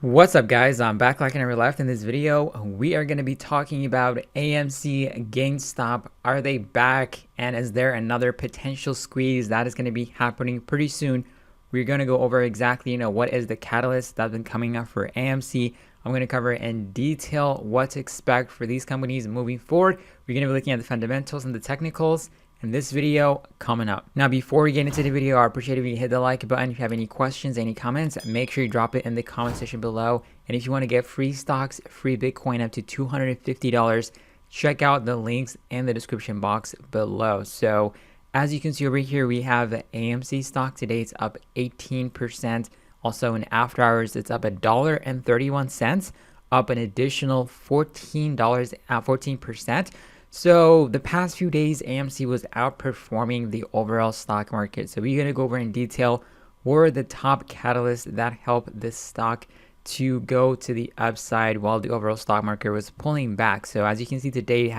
What's up, guys? I'm back like I never left. In this video we are going to be talking about AMC, GameStop. Are they back, and is there another potential squeeze that is going to be happening pretty soon? We're going to go over exactly what is the catalyst that's been coming up for AMC. I'm going to cover in detail what to expect for these companies moving forward. We're going to be looking at the fundamentals and the technicals in this video coming up. Now, before we get into the video, I appreciate if you hit the like button. If you have any questions, any comments, make sure you drop it in the comment section below. And if you want to get free stocks, free Bitcoin up to $250, check out the links in the description box below. So as you can see over here, we have AMC stock today. It's up 18%. Also in after hours, it's up $1.31, up an additional $14 at 14%. So the past few days, AMC was outperforming the overall stock market. So we're going to go over in detail what are the top catalysts that helped this stock to go to the upside while the overall stock market was pulling back. So as you can see today,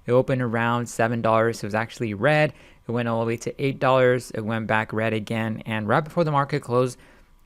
it opened around $7. So it was actually red. It went all the way to $8. It went back red again. And right before the market closed,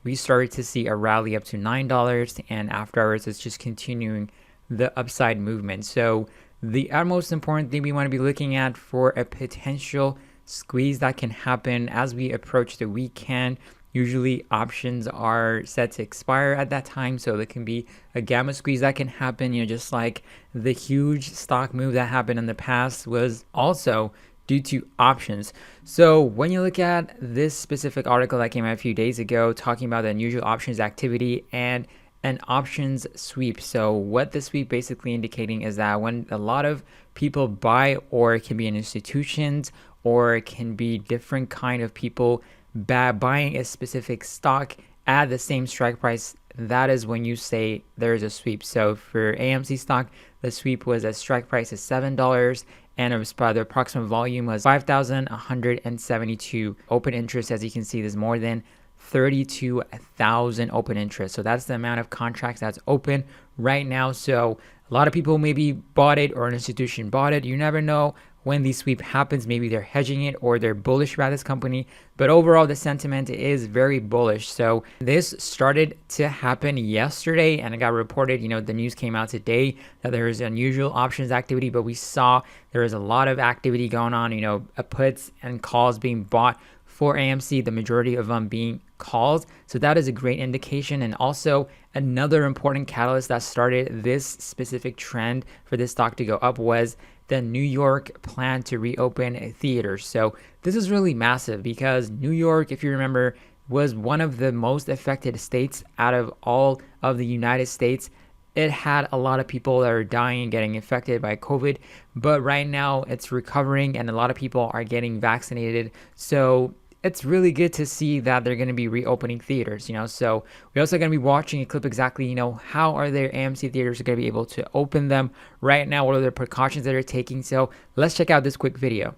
we started to see a rally up to $9. And after hours, it's just continuing the upside movement. So the utmost important thing we want to be looking at for a potential squeeze that can happen as we approach the weekend. Usually options are set to expire at that time, so there can be a gamma squeeze that can happen, just like the huge stock move that happened in the past was also due to options. So when you look at this specific article that came out a few days ago talking about the unusual options activity and an options sweep. So what the sweep basically indicating is that when a lot of people buy, or it can be in institutions, or it can be different kind of people buying a specific stock at the same strike price, that is when you say there's a sweep. So for AMC stock, the sweep was a strike price of $7, and it was the approximate volume was 5,172 open interest. As you can see, there's more than 32,000 open interest. So that's the amount of contracts that's open right now. So a lot of people maybe bought it, or an institution bought it. You never know when the sweep happens. Maybe they're hedging it, or they're bullish about this company. But overall, the sentiment is very bullish. So this started to happen yesterday, and it got reported, the news came out today that there is unusual options activity, but we saw there is a lot of activity going on, puts and calls being bought for AMC, the majority of them being calls. So that is a great indication. And also another important catalyst that started this specific trend for this stock to go up was the New York plan to reopen theaters. So this is really massive because New York, if you remember, was one of the most affected states out of all of the United States. It had a lot of people that are dying, getting infected by COVID, but right now it's recovering and a lot of people are getting vaccinated. So it's really good to see that they're going to be reopening theaters, So we're also going to be watching a clip exactly, how are their AMC theaters going to be able to open them right now? What are the precautions that they're taking? So let's check out this quick video.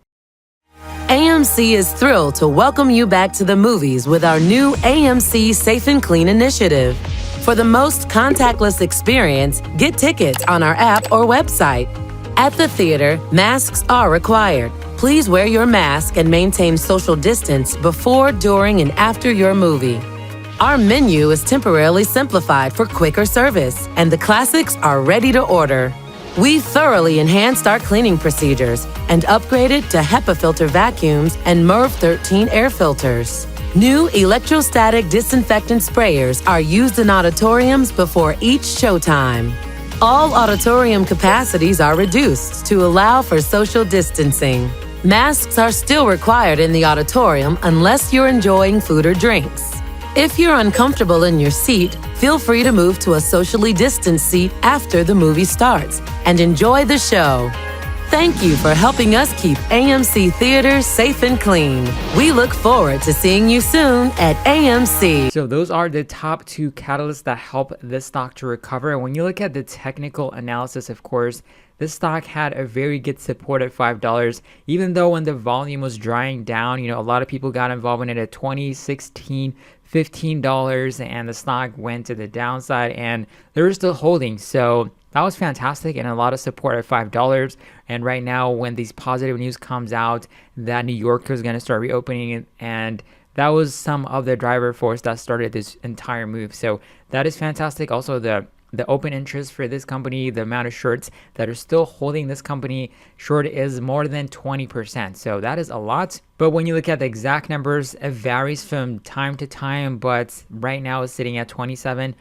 AMC is thrilled to welcome you back to the movies with our new AMC Safe and Clean initiative. For the most contactless experience, get tickets on our app or website. At the theater, masks are required. Please wear your mask and maintain social distance before, during, and after your movie. Our menu is temporarily simplified for quicker service, and the classics are ready to order. We thoroughly enhanced our cleaning procedures and upgraded to HEPA filter vacuums and MERV 13 air filters. New electrostatic disinfectant sprayers are used in auditoriums before each showtime. All auditorium capacities are reduced to allow for social distancing. Masks are still required in the auditorium unless you're enjoying food or drinks. If you're uncomfortable in your seat, feel free to move to a socially distanced seat after the movie starts and enjoy the show. Thank you for helping us keep AMC theaters safe and clean. We look forward to seeing you soon at AMC. So those are the top two catalysts that help this stock to recover. And when you look at the technical analysis, of course, this stock had a very good support at $5, even though when the volume was drying down, a lot of people got involved in it at $20, $16, $15, and the stock went to the downside, and they were still holding. So that was fantastic, and a lot of support at $5. And right now, when these positive news comes out that New York is going to start reopening and that was some of the driver force that started this entire move. So that is fantastic. Also, the open interest for this company, the amount of shorts that are still holding this company short is more than 20%. So that is a lot. But when you look at the exact numbers, it varies from time to time, but right now it's sitting at 27%.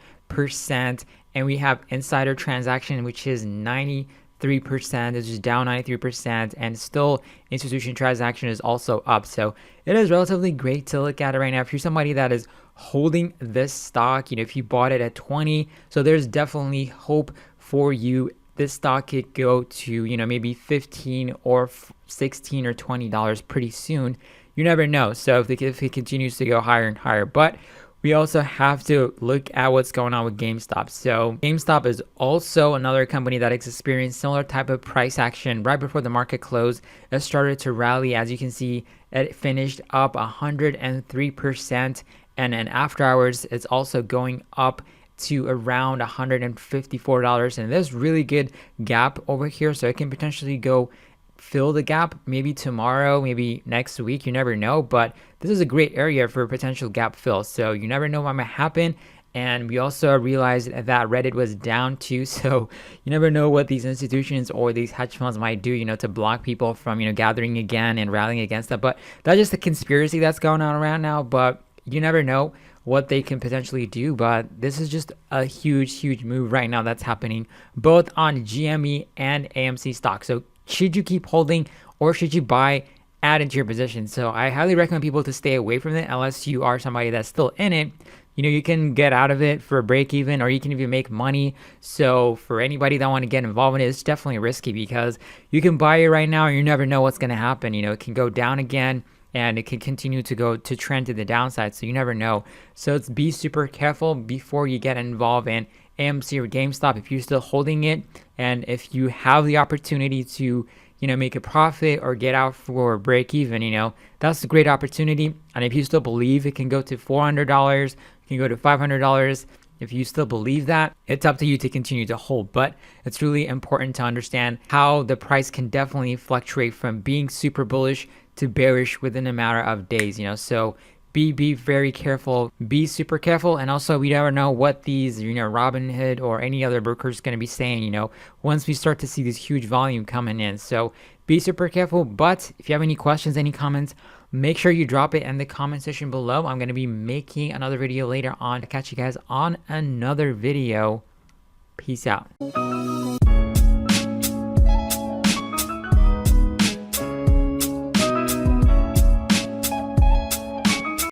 And we have insider transaction, which is 93%. It's just down 93%, and still institution transaction is also up. So it is relatively great to look at it right now. If you're somebody that is holding this stock, if you bought it at 20, so there's definitely hope for you. This stock could go to, maybe 15 or 16 or $20 pretty soon. You never know. So if it continues to go higher and higher, but we also have to look at what's going on with GameStop. So GameStop is also another company that has experienced similar type of price action right before the market closed. It started to rally. As you can see, it finished up 103%. And then after hours, it's also going up to around $154. And there's really good gap over here. So it can potentially go fill the gap maybe tomorrow, maybe next week. You never know. But this is a great area for potential gap fill. So you never know what might happen. And we also realized that Reddit was down too. So you never know what these institutions or these hedge funds might do, to block people from, gathering again and rallying against that. But that's just a conspiracy that's going on around now. But you never know what they can potentially do. But this is just a huge move right now that's happening both on GME and AMC stock. So should you keep holding or should you buy, add into your position? So I highly recommend people to stay away from it unless you are somebody that's still in it. You can get out of it for a break even, or you can even make money. So for anybody that want to get involved in it, it's definitely risky because you can buy it right now and you never know what's going to happen. It can go down again and it can continue to trend to the downside. So you never know. So be super careful before you get involved in AMC or GameStop if you're still holding it. And if you have the opportunity to, make a profit or get out for a break even, that's a great opportunity. And if you still believe it can go to $400, it can go to $500. If you still believe that, it's up to you to continue to hold. But it's really important to understand how the price can definitely fluctuate from being super bullish to bearish within a matter of days, So be very careful, be super careful. And also, we never know what these, Robinhood or any other broker is going to be saying, once we start to see this huge volume coming in. So be super careful. But if you have any questions, any comments, make sure you drop it in the comment section below. I'm going to be making another video later on to catch you guys on another video. Peace out.